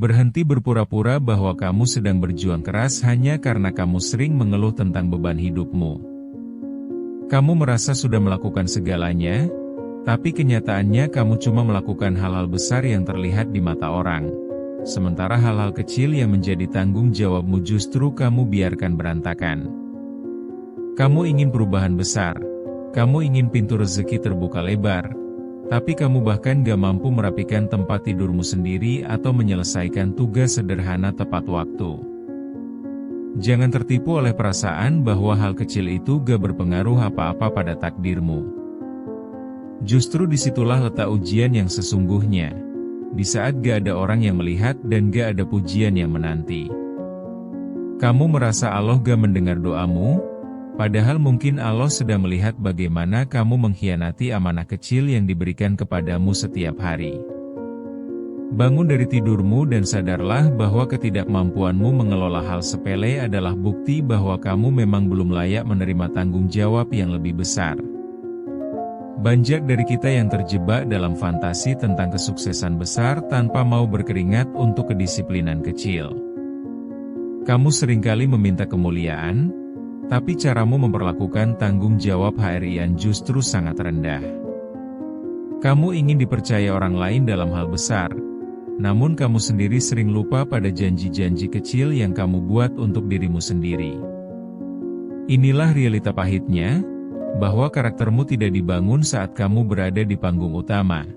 Berhenti berpura-pura bahwa kamu sedang berjuang keras hanya karena kamu sering mengeluh tentang beban hidupmu. Kamu merasa sudah melakukan segalanya, tapi kenyataannya kamu cuma melakukan hal-hal besar yang terlihat di mata orang. Sementara hal-hal kecil yang menjadi tanggung jawabmu justru kamu biarkan berantakan. Kamu ingin perubahan besar. Kamu ingin pintu rezeki terbuka lebar. Tapi kamu bahkan gak mampu merapikan tempat tidurmu sendiri atau menyelesaikan tugas sederhana tepat waktu. Jangan tertipu oleh perasaan bahwa hal kecil itu gak berpengaruh apa-apa pada takdirmu. Justru disitulah letak ujian yang sesungguhnya. Di saat gak ada orang yang melihat dan gak ada pujian yang menanti. Kamu merasa Allah gak mendengar doamu? Padahal mungkin Allah sedang melihat bagaimana kamu mengkhianati amanah kecil yang diberikan kepadamu setiap hari. Bangun dari tidurmu dan sadarlah bahwa ketidakmampuanmu mengelola hal sepele adalah bukti bahwa kamu memang belum layak menerima tanggung jawab yang lebih besar. Banyak dari kita yang terjebak dalam fantasi tentang kesuksesan besar tanpa mau berkeringat untuk kedisiplinan kecil. Kamu seringkali meminta kemuliaan, tapi caramu memperlakukan tanggung jawab harian justru sangat rendah. Kamu ingin dipercaya orang lain dalam hal besar, namun kamu sendiri sering lupa pada janji-janji kecil yang kamu buat untuk dirimu sendiri. Inilah realita pahitnya, bahwa karaktermu tidak dibangun saat kamu berada di panggung utama,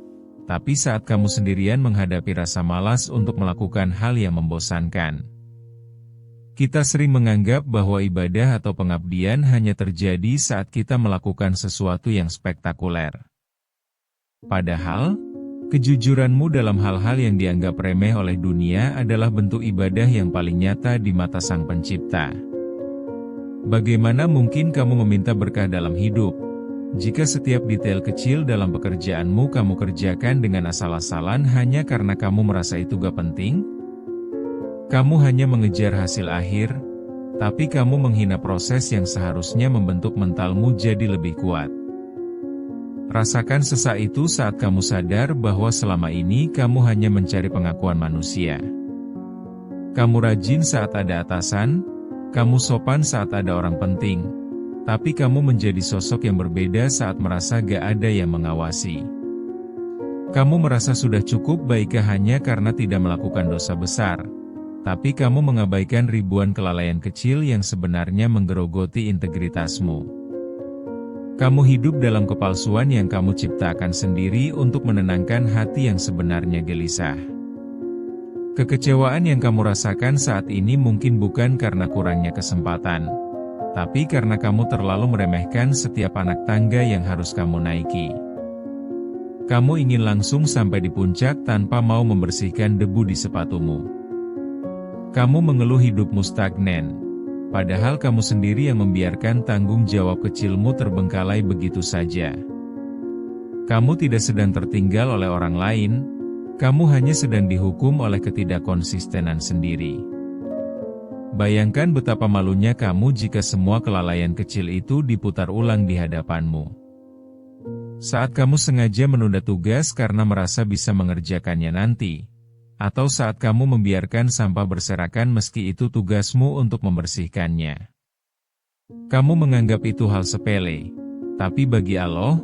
tapi saat kamu sendirian menghadapi rasa malas untuk melakukan hal yang membosankan. Kita sering menganggap bahwa ibadah atau pengabdian hanya terjadi saat kita melakukan sesuatu yang spektakuler. Padahal, kejujuranmu dalam hal-hal yang dianggap remeh oleh dunia adalah bentuk ibadah yang paling nyata di mata Sang Pencipta. Bagaimana mungkin kamu meminta berkah dalam hidup, jika setiap detail kecil dalam pekerjaanmu kamu kerjakan dengan asal-asalan hanya karena kamu merasa itu gak penting? Kamu hanya mengejar hasil akhir, tapi kamu menghina proses yang seharusnya membentuk mentalmu jadi lebih kuat. Rasakan sesak itu saat kamu sadar bahwa selama ini kamu hanya mencari pengakuan manusia. Kamu rajin saat ada atasan, kamu sopan saat ada orang penting, tapi kamu menjadi sosok yang berbeda saat merasa gak ada yang mengawasi. Kamu merasa sudah cukup baikkah hanya karena tidak melakukan dosa besar, tapi kamu mengabaikan ribuan kelalaian kecil yang sebenarnya menggerogoti integritasmu. Kamu hidup dalam kepalsuan yang kamu ciptakan sendiri untuk menenangkan hati yang sebenarnya gelisah. Kekecewaan yang kamu rasakan saat ini mungkin bukan karena kurangnya kesempatan, tapi karena kamu terlalu meremehkan setiap anak tangga yang harus kamu naiki. Kamu ingin langsung sampai di puncak tanpa mau membersihkan debu di sepatumu. Kamu mengeluh hidupmu stagnan, padahal kamu sendiri yang membiarkan tanggung jawab kecilmu terbengkalai begitu saja. Kamu tidak sedang tertinggal oleh orang lain, kamu hanya sedang dihukum oleh ketidakkonsistenan sendiri. Bayangkan betapa malunya kamu jika semua kelalaian kecil itu diputar ulang di hadapanmu. Saat kamu sengaja menunda tugas karena merasa bisa mengerjakannya nanti, atau saat kamu membiarkan sampah berserakan meski itu tugasmu untuk membersihkannya. Kamu menganggap itu hal sepele, tapi bagi Allah,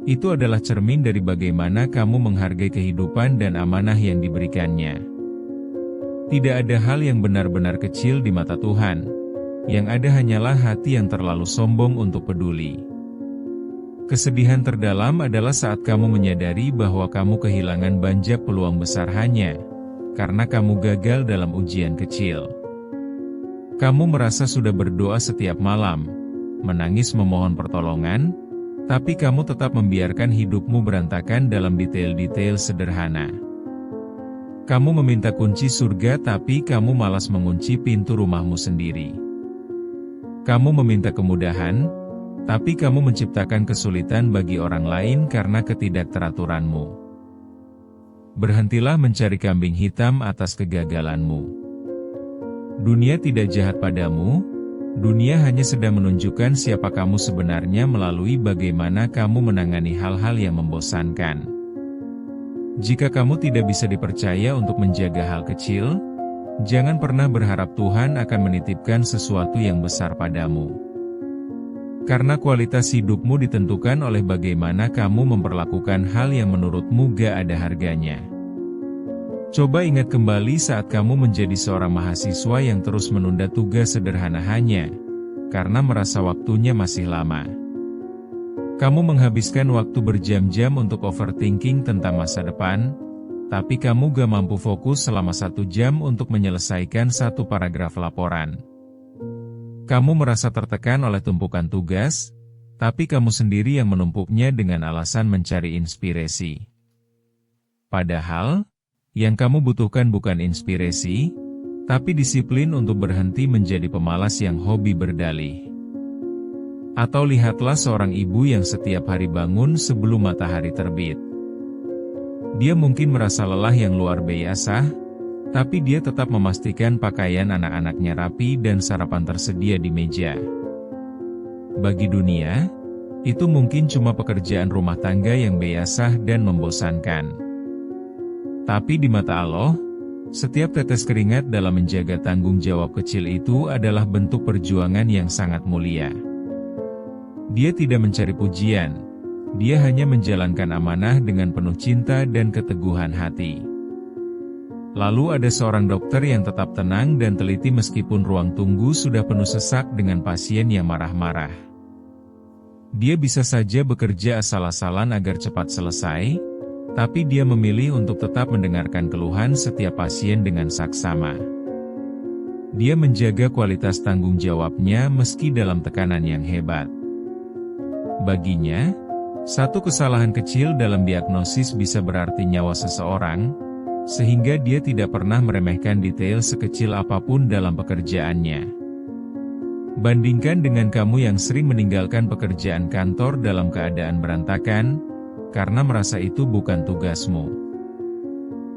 itu adalah cermin dari bagaimana kamu menghargai kehidupan dan amanah yang diberikannya. Tidak ada hal yang benar-benar kecil di mata Tuhan, yang ada hanyalah hati yang terlalu sombong untuk peduli. Kesedihan terdalam adalah saat kamu menyadari bahwa kamu kehilangan banyak peluang besar hanya karena kamu gagal dalam ujian kecil. Kamu merasa sudah berdoa setiap malam, menangis memohon pertolongan, tapi kamu tetap membiarkan hidupmu berantakan dalam detail-detail sederhana. Kamu meminta kunci surga tapi kamu malas mengunci pintu rumahmu sendiri. Kamu meminta kemudahan, tapi kamu menciptakan kesulitan bagi orang lain karena ketidakteraturanmu. Berhentilah mencari kambing hitam atas kegagalanmu. Dunia tidak jahat padamu, dunia hanya sedang menunjukkan siapa kamu sebenarnya melalui bagaimana kamu menangani hal-hal yang membosankan. Jika kamu tidak bisa dipercaya untuk menjaga hal kecil, jangan pernah berharap Tuhan akan menitipkan sesuatu yang besar padamu. Karena kualitas hidupmu ditentukan oleh bagaimana kamu memperlakukan hal yang menurutmu gak ada harganya. Coba ingat kembali saat kamu menjadi seorang mahasiswa yang terus menunda tugas sederhana hanya karena merasa waktunya masih lama. Kamu menghabiskan waktu berjam-jam untuk overthinking tentang masa depan, tapi kamu gak mampu fokus selama 1 jam untuk menyelesaikan 1 paragraf laporan. Kamu merasa tertekan oleh tumpukan tugas, tapi kamu sendiri yang menumpuknya dengan alasan mencari inspirasi. Padahal, yang kamu butuhkan bukan inspirasi, tapi disiplin untuk berhenti menjadi pemalas yang hobi berdalih. Atau lihatlah seorang ibu yang setiap hari bangun sebelum matahari terbit. Dia mungkin merasa lelah yang luar biasa, tapi dia tetap memastikan pakaian anak-anaknya rapi dan sarapan tersedia di meja. Bagi dunia, itu mungkin cuma pekerjaan rumah tangga yang biasa dan membosankan. Tapi di mata Allah, setiap tetes keringat dalam menjaga tanggung jawab kecil itu adalah bentuk perjuangan yang sangat mulia. Dia tidak mencari pujian, dia hanya menjalankan amanah dengan penuh cinta dan keteguhan hati. Lalu ada seorang dokter yang tetap tenang dan teliti meskipun ruang tunggu sudah penuh sesak dengan pasien yang marah-marah. Dia bisa saja bekerja asal-asalan agar cepat selesai, tapi dia memilih untuk tetap mendengarkan keluhan setiap pasien dengan saksama. Dia menjaga kualitas tanggung jawabnya meski dalam tekanan yang hebat. Baginya, 1 kesalahan kecil dalam diagnosis bisa berarti nyawa seseorang, sehingga dia tidak pernah meremehkan detail sekecil apapun dalam pekerjaannya. Bandingkan dengan kamu yang sering meninggalkan pekerjaan kantor dalam keadaan berantakan, karena merasa itu bukan tugasmu.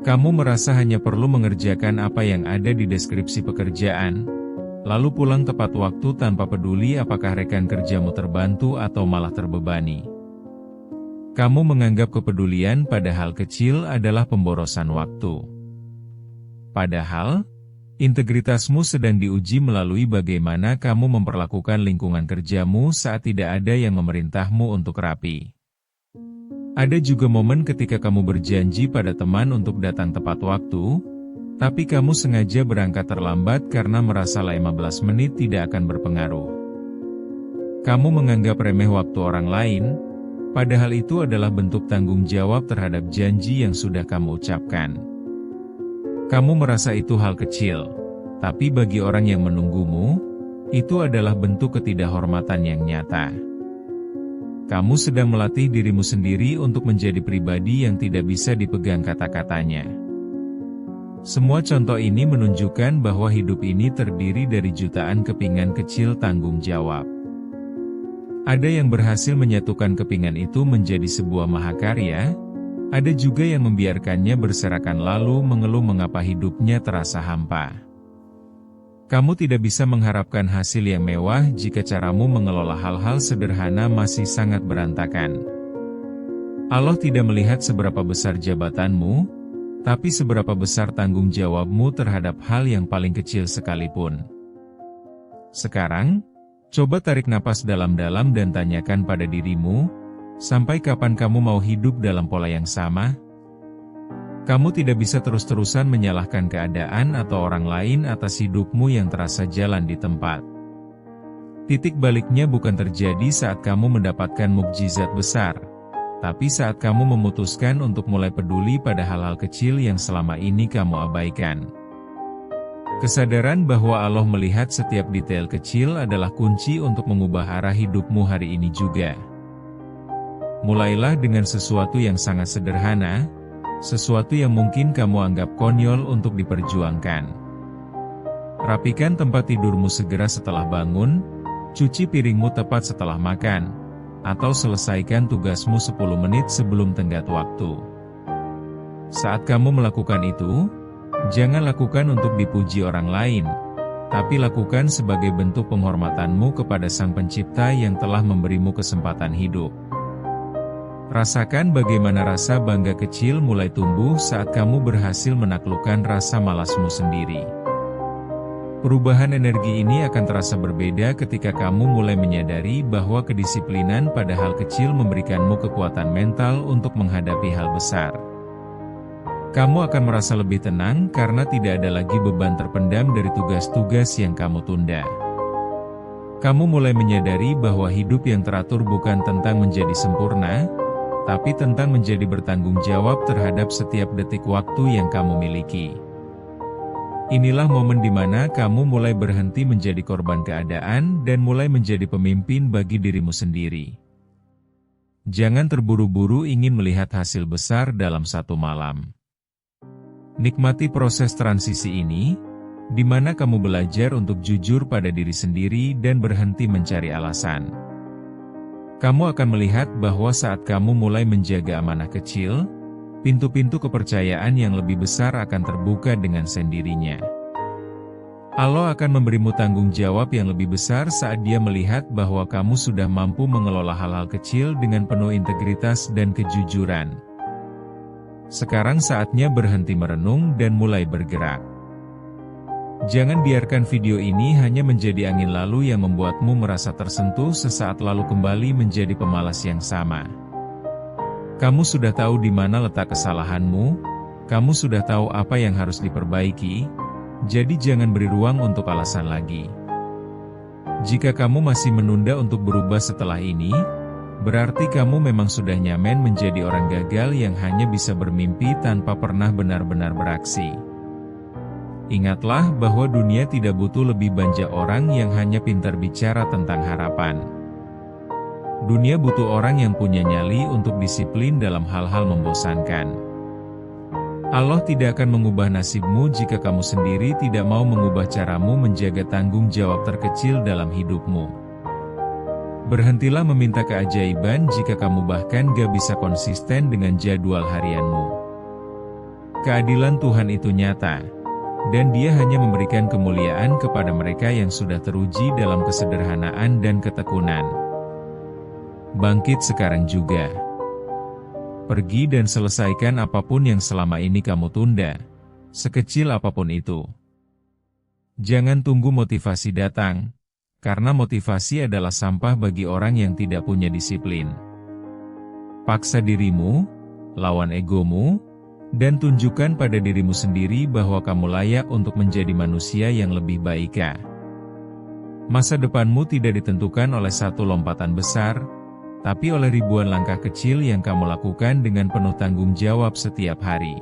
Kamu merasa hanya perlu mengerjakan apa yang ada di deskripsi pekerjaan, lalu pulang tepat waktu tanpa peduli apakah rekan kerjamu terbantu atau malah terbebani. Kamu menganggap kepedulian pada hal kecil adalah pemborosan waktu. Padahal, integritasmu sedang diuji melalui bagaimana kamu memperlakukan lingkungan kerjamu saat tidak ada yang memerintahmu untuk rapi. Ada juga momen ketika kamu berjanji pada teman untuk datang tepat waktu, tapi kamu sengaja berangkat terlambat karena merasa 15 menit tidak akan berpengaruh. Kamu menganggap remeh waktu orang lain, padahal itu adalah bentuk tanggung jawab terhadap janji yang sudah kamu ucapkan. Kamu merasa itu hal kecil, tapi bagi orang yang menunggumu, itu adalah bentuk ketidakhormatan yang nyata. Kamu sedang melatih dirimu sendiri untuk menjadi pribadi yang tidak bisa dipegang kata-katanya. Semua contoh ini menunjukkan bahwa hidup ini terdiri dari jutaan kepingan kecil tanggung jawab. Ada yang berhasil menyatukan kepingan itu menjadi sebuah mahakarya, ada juga yang membiarkannya berserakan lalu mengeluh mengapa hidupnya terasa hampa. Kamu tidak bisa mengharapkan hasil yang mewah jika caramu mengelola hal-hal sederhana masih sangat berantakan. Allah tidak melihat seberapa besar jabatanmu, tapi seberapa besar tanggung jawabmu terhadap hal yang paling kecil sekalipun. Sekarang, coba tarik napas dalam-dalam dan tanyakan pada dirimu, sampai kapan kamu mau hidup dalam pola yang sama? Kamu tidak bisa terus-terusan menyalahkan keadaan atau orang lain atas hidupmu yang terasa jalan di tempat. Titik baliknya bukan terjadi saat kamu mendapatkan mukjizat besar, tapi saat kamu memutuskan untuk mulai peduli pada hal-hal kecil yang selama ini kamu abaikan. Kesadaran bahwa Allah melihat setiap detail kecil adalah kunci untuk mengubah arah hidupmu hari ini juga. Mulailah dengan sesuatu yang sangat sederhana, sesuatu yang mungkin kamu anggap konyol untuk diperjuangkan. Rapikan tempat tidurmu segera setelah bangun, cuci piringmu tepat setelah makan, atau selesaikan tugasmu 10 menit sebelum tenggat waktu. Saat kamu melakukan itu, jangan lakukan untuk dipuji orang lain, tapi lakukan sebagai bentuk penghormatanmu kepada Sang Pencipta yang telah memberimu kesempatan hidup. Rasakan bagaimana rasa bangga kecil mulai tumbuh saat kamu berhasil menaklukkan rasa malasmu sendiri. Perubahan energi ini akan terasa berbeda ketika kamu mulai menyadari bahwa kedisiplinan pada hal kecil memberikanmu kekuatan mental untuk menghadapi hal besar. Kamu akan merasa lebih tenang karena tidak ada lagi beban terpendam dari tugas-tugas yang kamu tunda. Kamu mulai menyadari bahwa hidup yang teratur bukan tentang menjadi sempurna, tapi tentang menjadi bertanggung jawab terhadap setiap detik waktu yang kamu miliki. Inilah momen di mana kamu mulai berhenti menjadi korban keadaan dan mulai menjadi pemimpin bagi dirimu sendiri. Jangan terburu-buru ingin melihat hasil besar dalam satu malam. Nikmati proses transisi ini, di mana kamu belajar untuk jujur pada diri sendiri dan berhenti mencari alasan. Kamu akan melihat bahwa saat kamu mulai menjaga amanah kecil, pintu-pintu kepercayaan yang lebih besar akan terbuka dengan sendirinya. Allah akan memberimu tanggung jawab yang lebih besar saat Dia melihat bahwa kamu sudah mampu mengelola hal-hal kecil dengan penuh integritas dan kejujuran. Sekarang saatnya berhenti merenung dan mulai bergerak. Jangan biarkan video ini hanya menjadi angin lalu yang membuatmu merasa tersentuh sesaat lalu kembali menjadi pemalas yang sama. Kamu sudah tahu di mana letak kesalahanmu, kamu sudah tahu apa yang harus diperbaiki, jadi jangan beri ruang untuk alasan lagi. Jika kamu masih menunda untuk berubah setelah ini, berarti kamu memang sudah nyaman menjadi orang gagal yang hanya bisa bermimpi tanpa pernah benar-benar beraksi. Ingatlah bahwa dunia tidak butuh lebih banyak orang yang hanya pintar bicara tentang harapan. Dunia butuh orang yang punya nyali untuk disiplin dalam hal-hal membosankan. Allah tidak akan mengubah nasibmu jika kamu sendiri tidak mau mengubah caramu menjaga tanggung jawab terkecil dalam hidupmu. Berhentilah meminta keajaiban jika kamu bahkan gak bisa konsisten dengan jadwal harianmu. Keadilan Tuhan itu nyata, dan Dia hanya memberikan kemuliaan kepada mereka yang sudah teruji dalam kesederhanaan dan ketekunan. Bangkit sekarang juga. Pergi dan selesaikan apapun yang selama ini kamu tunda, sekecil apapun itu. Jangan tunggu motivasi datang, karena motivasi adalah sampah bagi orang yang tidak punya disiplin. Paksa dirimu, lawan egomu, dan tunjukkan pada dirimu sendiri bahwa kamu layak untuk menjadi manusia yang lebih baik. Masa depanmu tidak ditentukan oleh satu lompatan besar, tapi oleh ribuan langkah kecil yang kamu lakukan dengan penuh tanggung jawab setiap hari.